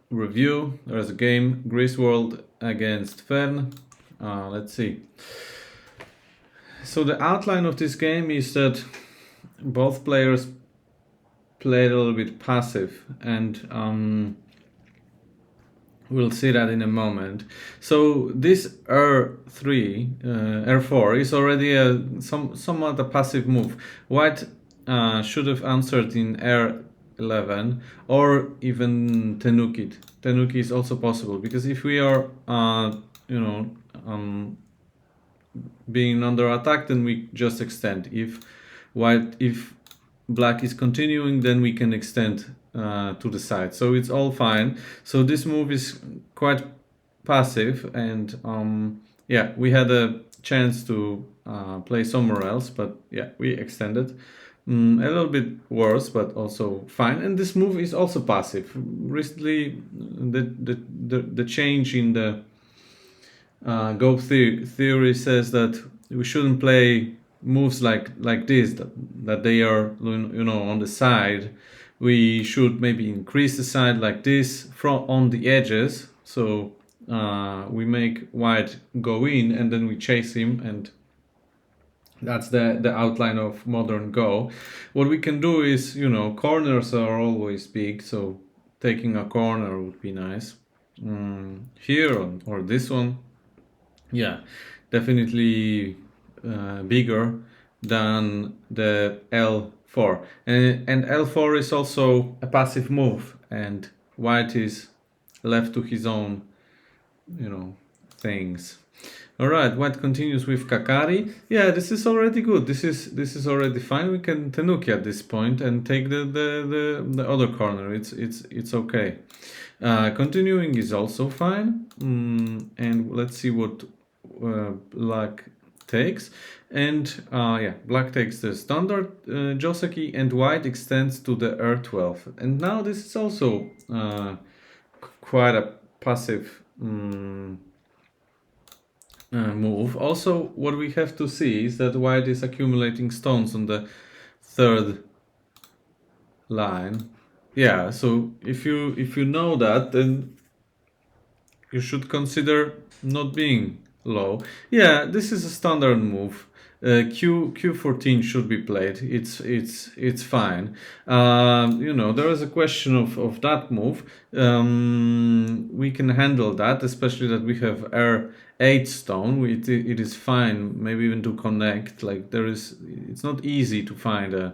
review. There's a game, Grisworld against Fern. Let's see. So the outline of this game is that both players played a little bit passive, and we'll see that in a moment. So this R4 is already somewhat a passive move. White should have answered in R11 or even Tenukit. Tenuki is also possible because if we are, being under attack, then we just extend. If black is continuing, then we can extend to the side. So it's all fine. So this move is quite passive, and yeah, we had a chance to play somewhere else, but yeah, we extended. A little bit worse, but also fine. And this move is also passive. Recently, the change in the Go theory says that we shouldn't play moves like this, that they are on the side. We should maybe increase the side like this from on the edges, so we make white go in and then we chase him, and that's the outline of modern Go. What we can do is, corners are always big, so taking a corner would be nice. Here or this one, yeah, definitely bigger than the L4. And L4 is also a passive move, and white is left to his own, things. All right, white continues with Kakari. Yeah, this is already good. This is already fine. We can Tenuki at this point and take the other corner. It's okay. Continuing is also fine. And let's see what black takes. And yeah, black takes the standard Joseki, and white extends to the R12. And now this is also quite a passive move. Also, what we have to see is that white is accumulating stones on the third line. Yeah, so if you know that, then you should consider not being low. Yeah, this is a standard move. Q14 should be played. It's fine. There is a question of that move. We can handle that, especially that we have R8 stone. It is fine, maybe even to connect. Like it's not easy to find a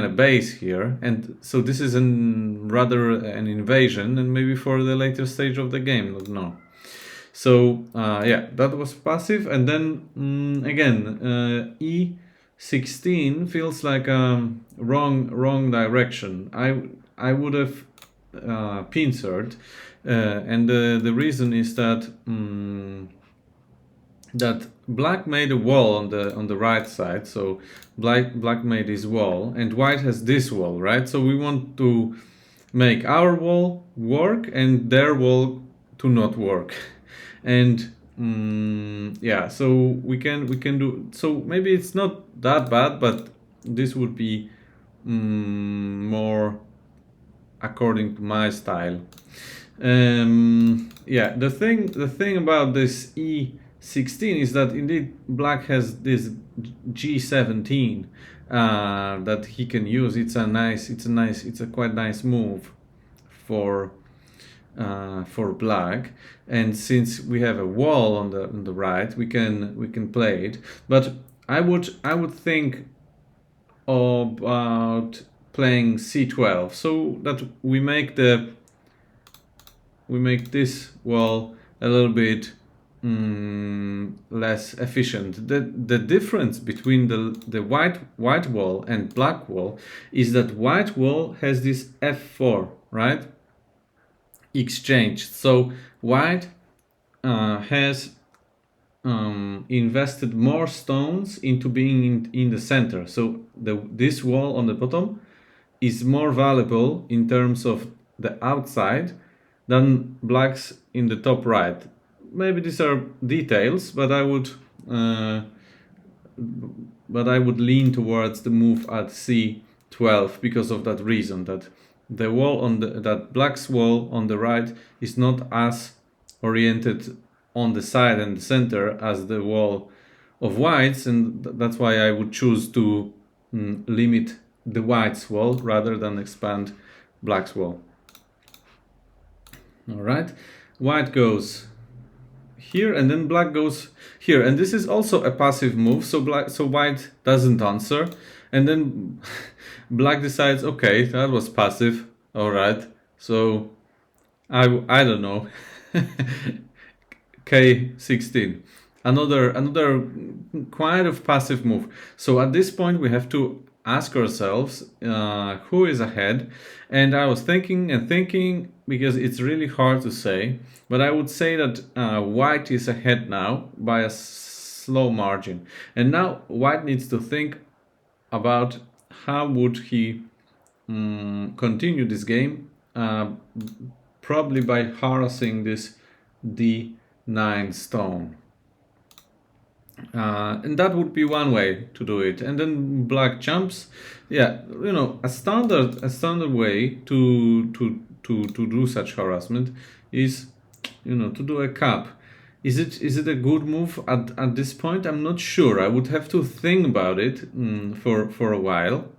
base here, and so this is rather an invasion, and maybe for the later stage of the game, not know. So yeah, that was passive, and then again E16 feels like a wrong direction. I would have pincered, and the reason is that that black made a wall on the right side, so black made his wall, and white has this wall, right? So we want to make our wall work and their wall to not work. And yeah, so we can do, so maybe it's not that bad, but this would be more according to my style. Yeah, the thing about this E16 is that indeed black has this G17 that he can use. It's a quite nice move for black, and since we have a wall on the right, we can play it. But I would think about playing C12, so that we make this wall a little bit less efficient. The difference between the white wall and black wall is that white wall has this F4, right, exchanged. So white has invested more stones into being in the center. So this wall on the bottom is more valuable in terms of the outside than blacks in the top right. Maybe these are details, but I would lean towards the move at C12 because of that reason, that the wall on that black's wall on the right is not as oriented on the side and the center as the wall of whites, and that's why I would choose to limit the white's wall rather than expand black's wall. All right, white goes here and then black goes here, and this is also a passive move, so white doesn't answer, and then black decides, okay, that was passive, all right, so I don't know. K16, another quite of passive move. So at this point we have to ask ourselves who is ahead, and I was thinking and thinking because it's really hard to say, but I would say that white is ahead now by a slow margin, and now white needs to think about how would he continue this game, probably by harassing this d9 stone. And that would be one way to do it. And then black jumps. Yeah, you know, a standard way to do such harassment is, you know, to do a cap. Is it a good move at this point? I'm not sure. I would have to think about it for a while.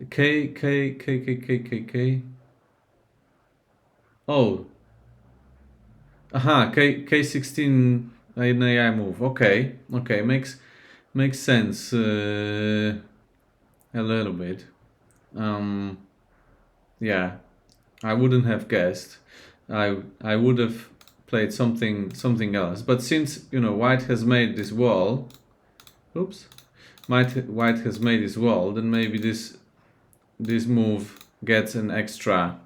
K. Oh, K16 an AI move. Okay, makes sense a little bit. Yeah, I wouldn't have guessed. I would have played something else. But since, you know, white has made this wall, oops, white has made this wall, then maybe this move gets an extra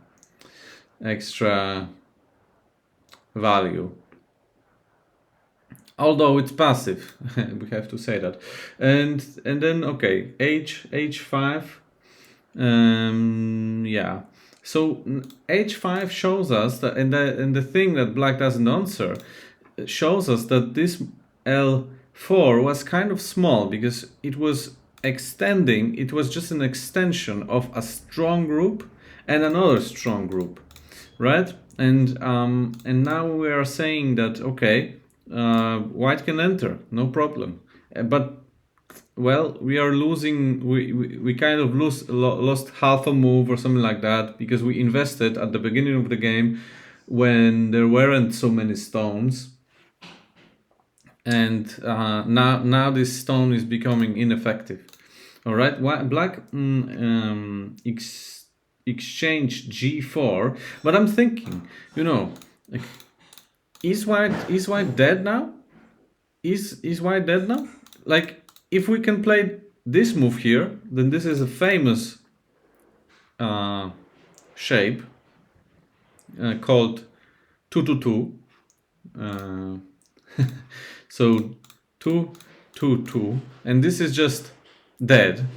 value, although it's passive. We have to say that. And then okay, h5. Yeah, so h5 shows us that, and the thing that black doesn't answer shows us that this l4 was kind of small because it was extending. It was just an extension of a strong group and another strong group, right? And now we are saying that okay, white can enter, no problem. But well, we are losing. We kind of lost half a move or something like that because we invested at the beginning of the game when there weren't so many stones, and now this stone is becoming ineffective. All right, black exchange g4, but I'm thinking, you know, like, is white dead now? Is white dead now? Like, if we can play this move here, then this is a famous shape called 2-2-2. So 2-2-2, and this is just dead.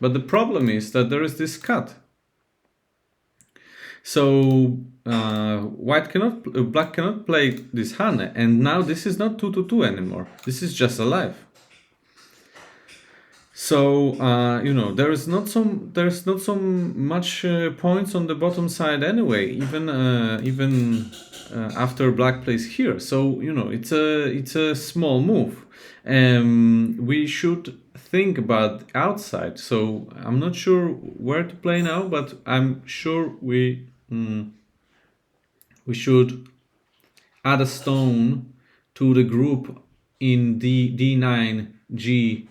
But the problem is that there is this cut. So black cannot play this Hane, and now this is not 2-2-2 anymore. This is just alive. So you know, there's not so much points on the bottom side anyway, even after black plays here. So you know, it's a small move. We should think about outside. So I'm not sure where to play now, but I'm sure we should add a stone to the group in D9 G9,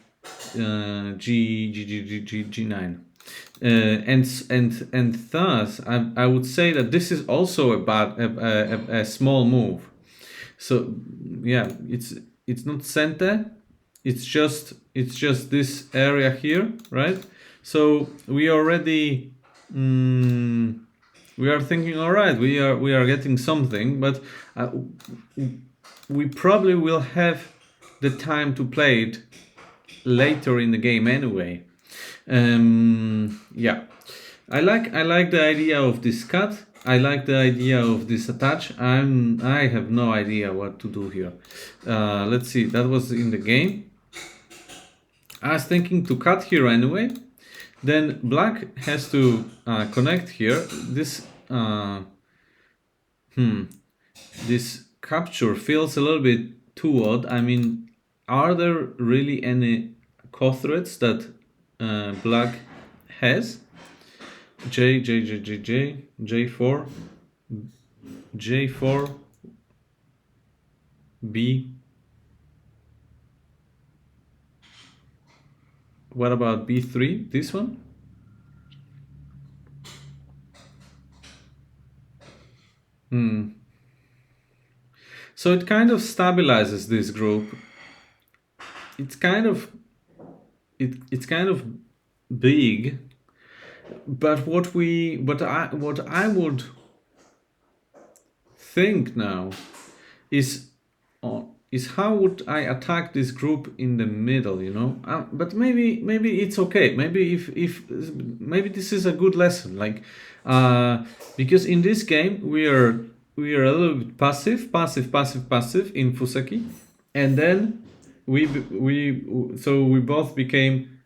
and thus I would say that this is also a small move. So yeah, it's not center, it's just this area here, right? So we already we are thinking, all right, we are getting something, but we probably will have the time to play it later in the game anyway. Yeah, I like the idea of this cut. I like the idea of this attach. I have no idea what to do here. Let's see, that was in the game. I was thinking to cut here anyway, Then black has to connect here. This capture feels a little bit too odd. I mean, are there really any co-threads that black has? J4, J4, B. What about B3? This one? So it kind of stabilizes this group. It's kind of it's kind of big, but what I would think now is is how would I attack this group in the middle, you know? But maybe it's okay. Maybe if maybe this is a good lesson, like because in this game we are a little bit passive in Fuseki, and then we both became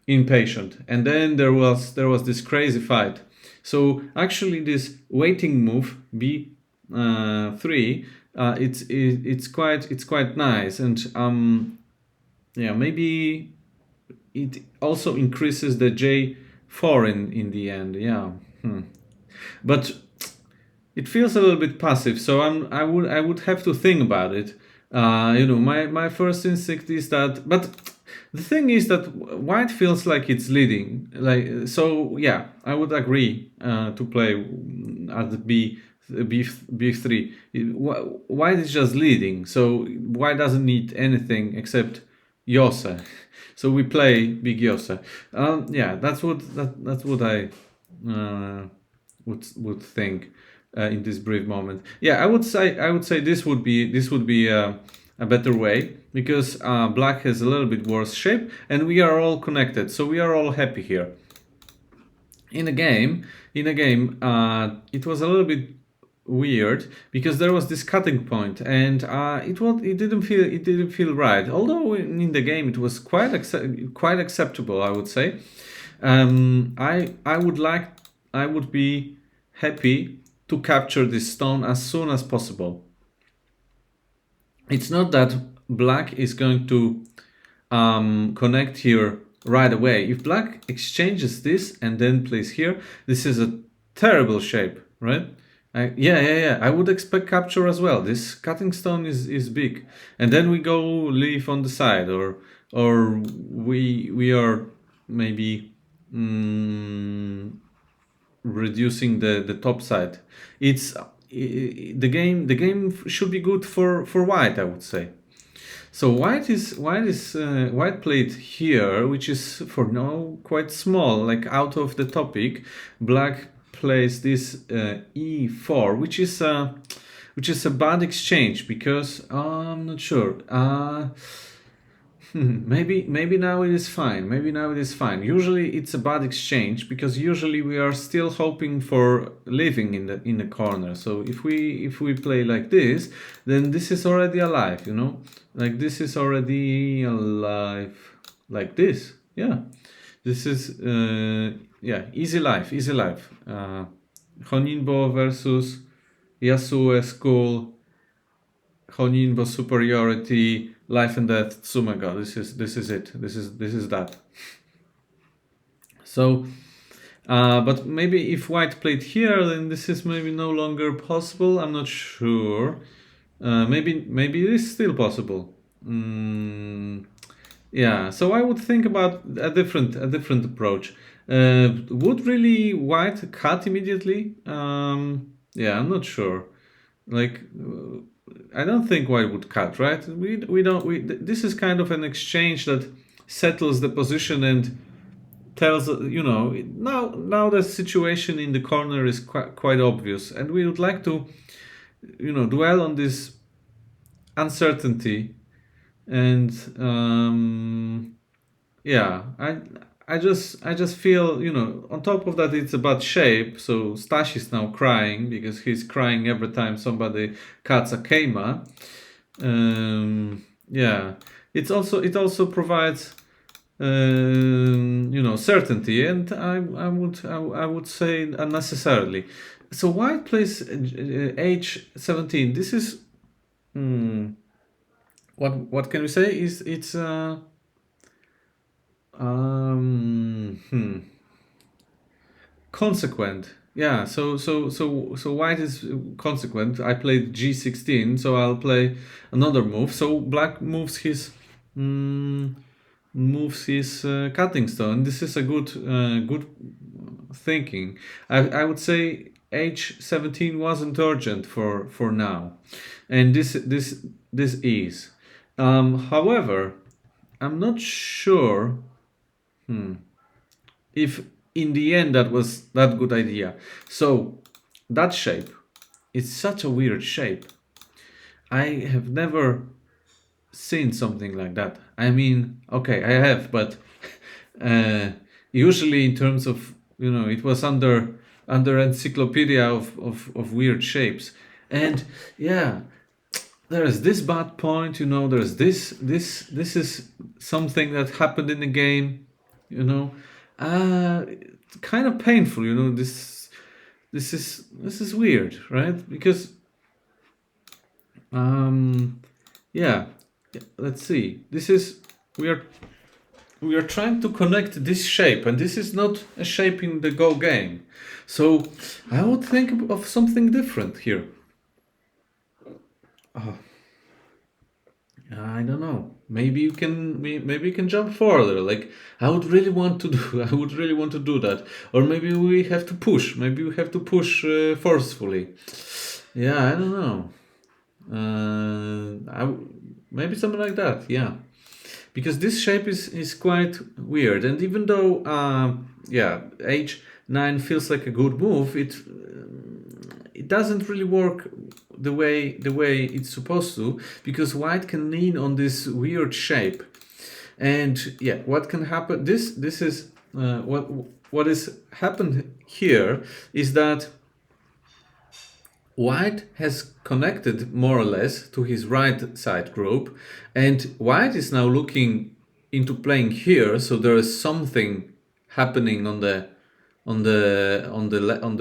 impatient, and then there was this crazy fight. So actually, this waiting move B3, it's quite nice, and yeah, maybe it also increases the J4 in the end. Yeah, but it feels a little bit passive. So I would have to think about it. My first instinct is that, but the thing is that white feels like it's leading. Like, so yeah, I would agree to play at the B3. White is just leading, so white doesn't need anything except Yose. So we play big Yose. Yeah, that's what I would think in this brief moment. Yeah, I would say this would be a better way, because black has a little bit worse shape, and we are all connected, so we are all happy here. In a game, it was a little bit weird because there was this cutting point, and it didn't feel right. Although in the game it was quite acceptable, I would say. I would be happy to capture this stone as soon as possible. It's not that black is going to connect here right away. If black exchanges this and then plays here, this is a terrible shape, right? Yeah. I would expect capture as well. This cutting stone is big, and then we go leaf on the side, or we are maybe reducing the top side. The game should be good for white, I would say. So white played here, which is for now quite small, like out of the topic. Black plays this e4, which is a bad exchange, because I'm not sure. Maybe now it is fine. Usually it's a bad exchange, because usually we are still hoping for living in the corner. So if we play like this, then this is already alive, you know? Like this is already alive, like this. Yeah. This is easy life. Honinbo versus Yasue School. Honinbo superiority, life and death, Tsumega. This is it. This is that. So, but maybe if white played here, then this is maybe no longer possible. I'm not sure. Maybe it is still possible. Yeah. So I would think about a different approach. Would really white cut immediately? Yeah, I'm not sure. Like, I don't think white would cut, right? This is kind of an exchange that settles the position and tells, now the situation in the corner is quite obvious, and we would like to dwell on this uncertainty. And yeah, I just feel, on top of that, it's a bad shape. So Stash is now crying because he's crying every time somebody cuts a Keima. Yeah, it also provides certainty, and I would say unnecessarily. So white plays h17. This is what can we say? Is it's consequent. Yeah. So white is consequent. I played g16, so I'll play another move. So black moves his cutting stone. This is a good thinking. I would say h17 wasn't urgent for now, and this is. However, I'm not sure if in the end that was that good idea. So that shape, it's such a weird shape. I have never seen something like that. I mean, okay, I have, but uh, usually in terms of it was under encyclopedia of weird shapes, and yeah, there is this bad point. There's this is something that happened in the game. You know, it's kind of painful. This is weird, right? Because um, yeah, let's see. We are trying to connect this shape, and this is not a shape in the Go game. So I would think of something different here. Oh, I don't know. Maybe you can jump further. Like I would really want to do. I would really want to do that. Or maybe we have to push. Maybe we have to push forcefully. Yeah, I don't know. Maybe something like that. Yeah, because this shape is quite weird, and even though yeah, h9 feels like a good move, it doesn't really work the way it's supposed to, because white can lean on this weird shape, and yeah, what can happen? This is what is happened here is that white has connected more or less to his right side group, and white is now looking into playing here. So there is something happening on the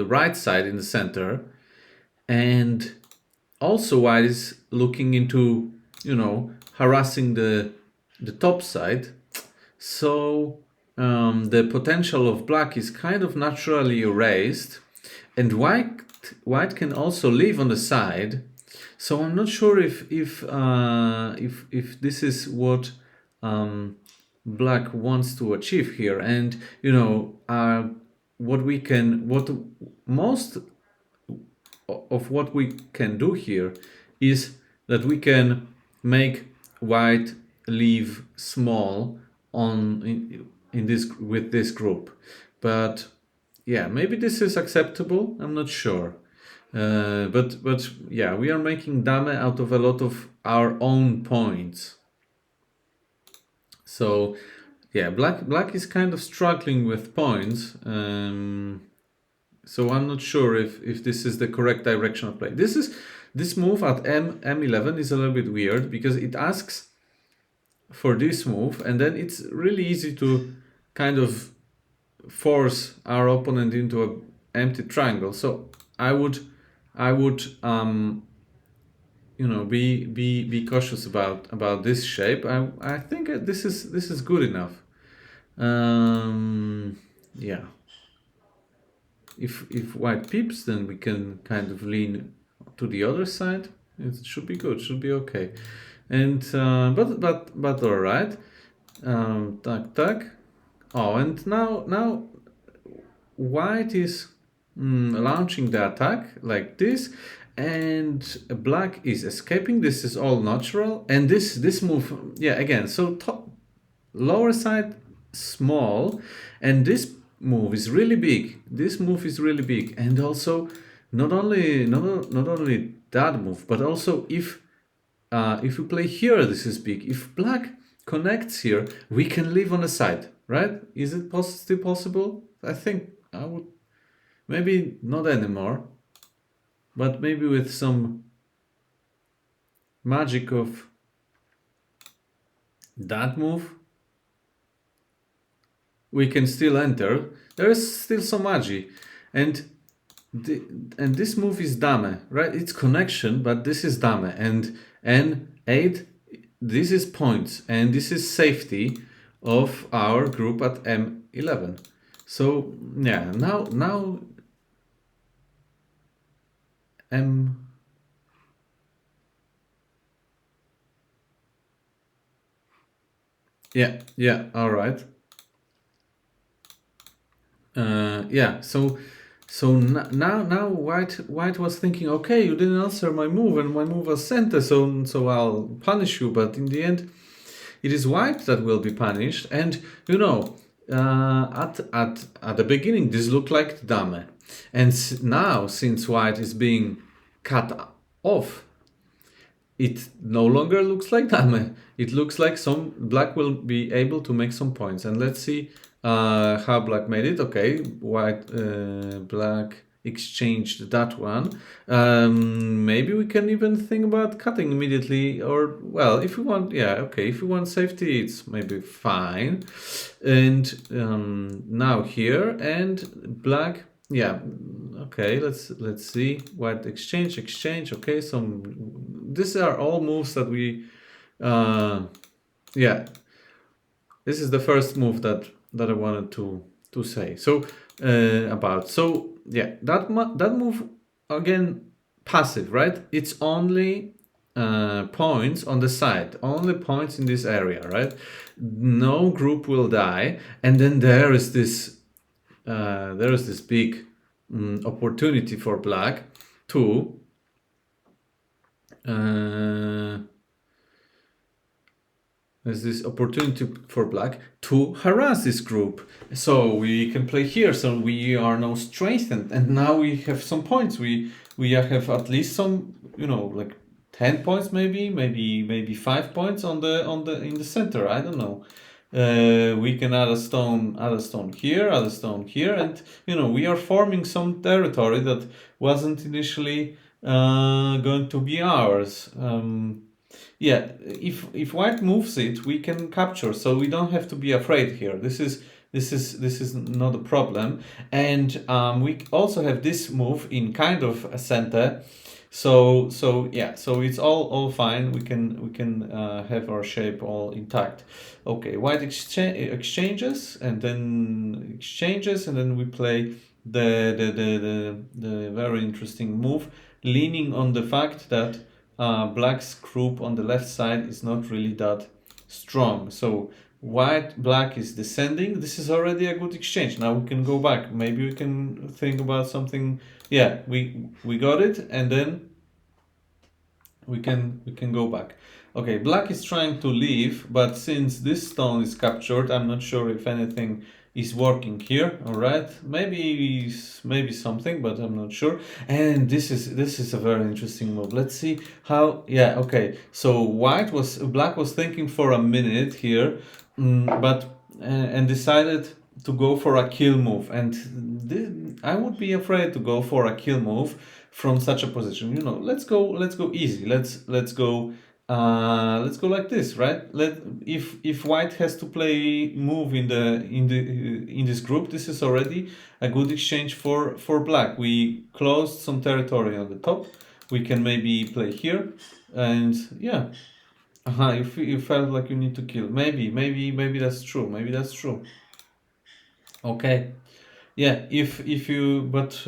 right side in the center, and also white is looking into harassing the top side. So the potential of black is kind of naturally erased, and white can also live on the side. So I'm not sure if this is what black wants to achieve here, and what most of what we can do here is that we can make white leave small in this with this group, but yeah, maybe this is acceptable. I'm not sure, but yeah, we are making dame out of a lot of our own points. So yeah, black is kind of struggling with points. So I'm not sure if this is the correct direction of play. This move at m11 is a little bit weird because it asks for this move, and then it's really easy to kind of force our opponent into an empty triangle. So I would be cautious about this shape. I think this is good enough. Yeah. If white peeps, then we can kind of lean to the other side. It should be good. Should be okay. And but all right. Tak. Oh, and now white is launching the attack like this, and black is escaping. This is all natural, and this move, yeah, again. So top lower side small, and this move is really big. This move is really big, and also not only that move, but also if we play here, this is big. If black connects here, we can live on the side, right? Is it still possible? I think I would, maybe not anymore, but maybe with some magic of that move. we can still enter. There is still some magi, and the, and this move is dame, right? It's connection, but this is dame, and n8. This is points, and this is safety of our group at m11. So yeah, now m. Yeah, all right. Yeah, so now white was thinking, okay, you didn't answer my move, and my move was center, so I'll punish you. But in the end, it is white that will be punished. And at the beginning, this looked like dame, and now since white is being cut off, it no longer looks like dame. It looks like some black will be able to make some points. And let's see how black made it. Okay, black exchanged that one. Maybe we can even think about cutting immediately, or well, if we want, yeah, okay, if we want safety, it's maybe fine. And now here, and black, yeah, okay, let's see. White exchange. Okay, these are all moves that we yeah, this is the first move that I wanted to say. So about, so yeah, that move, again, passive, right? It's only points on the side, only points in this area, right? No group will die. And then there is this big opportunity for black to there's this opportunity for black to harass this group. So we can play here. So we are now strengthened, and now we have some points. We have at least some, like 10 points, maybe 5 points on the in the center. I don't know. We can add a stone here, add a stone here, and we are forming some territory that wasn't initially going to be ours. Yeah, if white moves it, we can capture, so we don't have to be afraid here. This is not a problem. And we also have this move in kind of a center. So yeah, so it's all fine. We can have our shape all intact. Okay, white exchanges, and then we play the very interesting move, leaning on the fact that black's group on the left side is not really that strong. So black is descending. This is already a good exchange. Now we can go back. Maybe we can think about something. Yeah, we got it, and then we can go back. Okay, black is trying to leave, but since this stone is captured, I'm not sure if anything is working here. All right, maybe something, but I'm not sure. And this is a very interesting move. Let's see how. Yeah, okay. So black was thinking for a minute here, but and decided to go for a kill move. And I would be afraid to go for a kill move from such a position. Let's go easy. Let's go like this, right? If white has to play move in this group, this is already a good exchange for black. We closed some territory on the top. We can maybe play here, and yeah. You felt like you need to kill. Maybe that's true. Maybe that's true. Okay. Yeah. If you but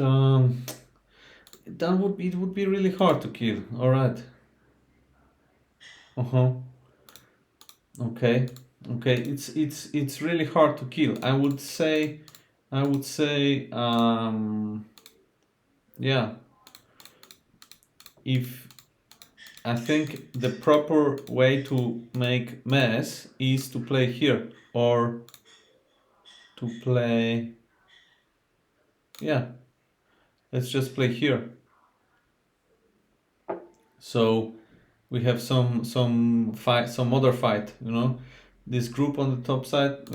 it would be really hard to kill. All right. Uh-huh. Okay. Okay. It's really hard to kill. I would say yeah. If I think the proper way to make mess is to play here, or to play, yeah, let's just play here. So we have some fight, some other fight, this group on the top side.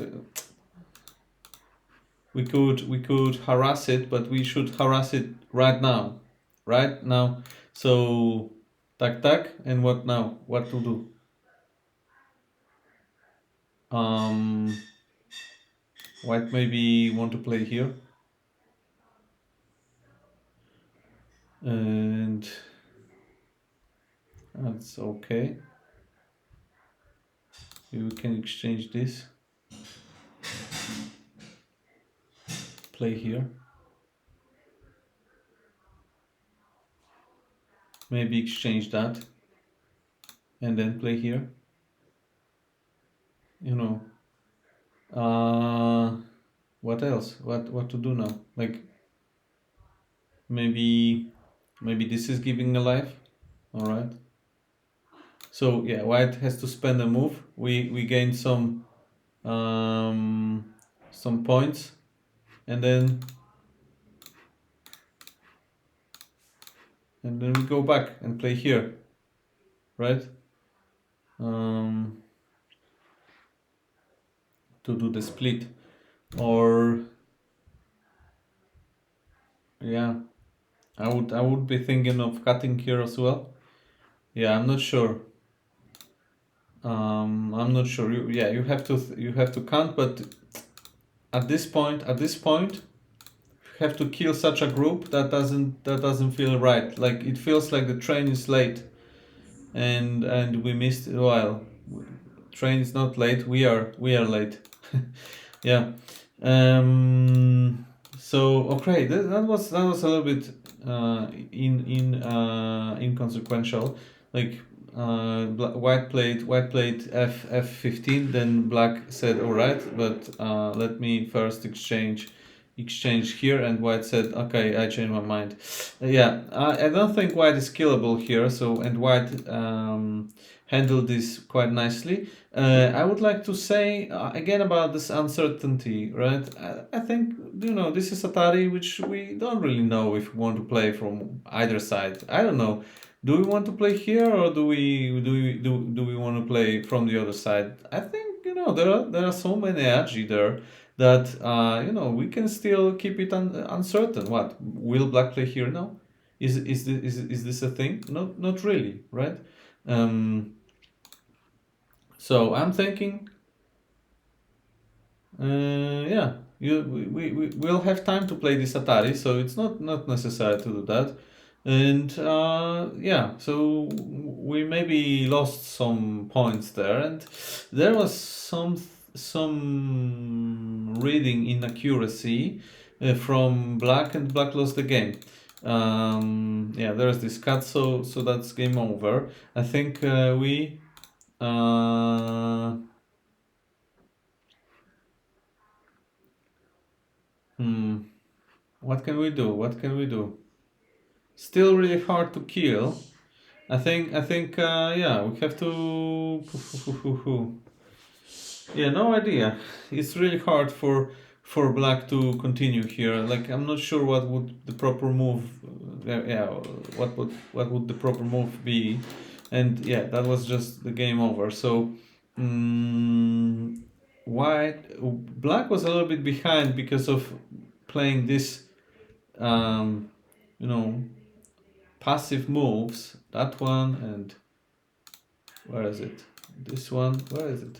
We could harass it, but we should harass it right now. So tak, and what now? What to do? um White maybe want to play here. And that's okay. We can exchange this. Play here. Maybe exchange that. And then play here. You know. What else? What to do now? Like maybe this is giving a life. All right. So yeah, white has to spend a move. We gain some points, and then we go back and play here, right? To do the split, or yeah, I would be thinking of cutting here as well. Yeah, I'm not sure. I'm not sure. Yeah, you have to count, but at this point, you have to kill such a group that doesn't feel right. Like it feels like the train is late, and we missed. Well, train is not late. We are late. Yeah. So okay, that was a little bit inconsequential. Like white played f15, then black said all right, but let me first exchange here, and white said okay, I changed my mind. Yeah, I don't think white is killable here. So and white handled this quite nicely. I would like to say again about this uncertainty, right? I think this is Atari, which we don't really know if we want to play from either side. I don't know. Do we want to play here, or do we want to play from the other side? I think there are so many agi there that we can still keep it uncertain. What will black play here now? Is this a thing? Not really, right? So I'm thinking, yeah, we'll have time to play this Atari, so it's not necessary to do that. And yeah, so we maybe lost some points there, and there was some reading inaccuracy from black, and black lost the game. Yeah, there's this cut, so that's game over. I think we. What can we do? What can we do? Still really hard to kill. I think. Yeah, we have to. Yeah, no idea. It's really hard for black to continue here. Like I'm not sure what would the proper move. Yeah, what would the proper move be? And yeah, that was just the game over. So. Black was a little bit behind because of playing this passive moves. That one, and where is it? This one, where is it?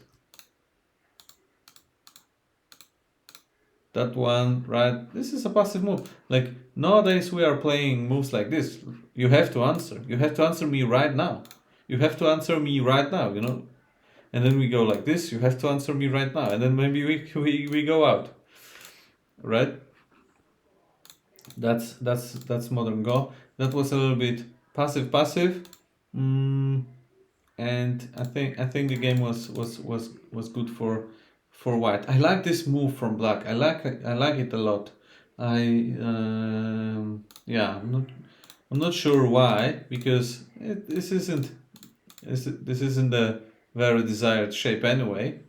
That one, right? This is a passive move. Like nowadays we are playing moves like this. You have to answer. You have to answer me right now. You have to answer me right now, And then we go like this. You have to answer me right now. And then maybe we go out. Right? That's modern Go. That was a little bit passive, and I think the game was good for white. I like this move from black. I like it a lot. Yeah, I'm not sure why, because this isn't the very desired shape anyway,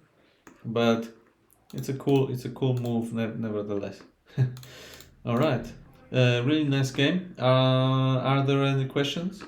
but it's a cool move nevertheless. All right. Really nice game. Are there any questions?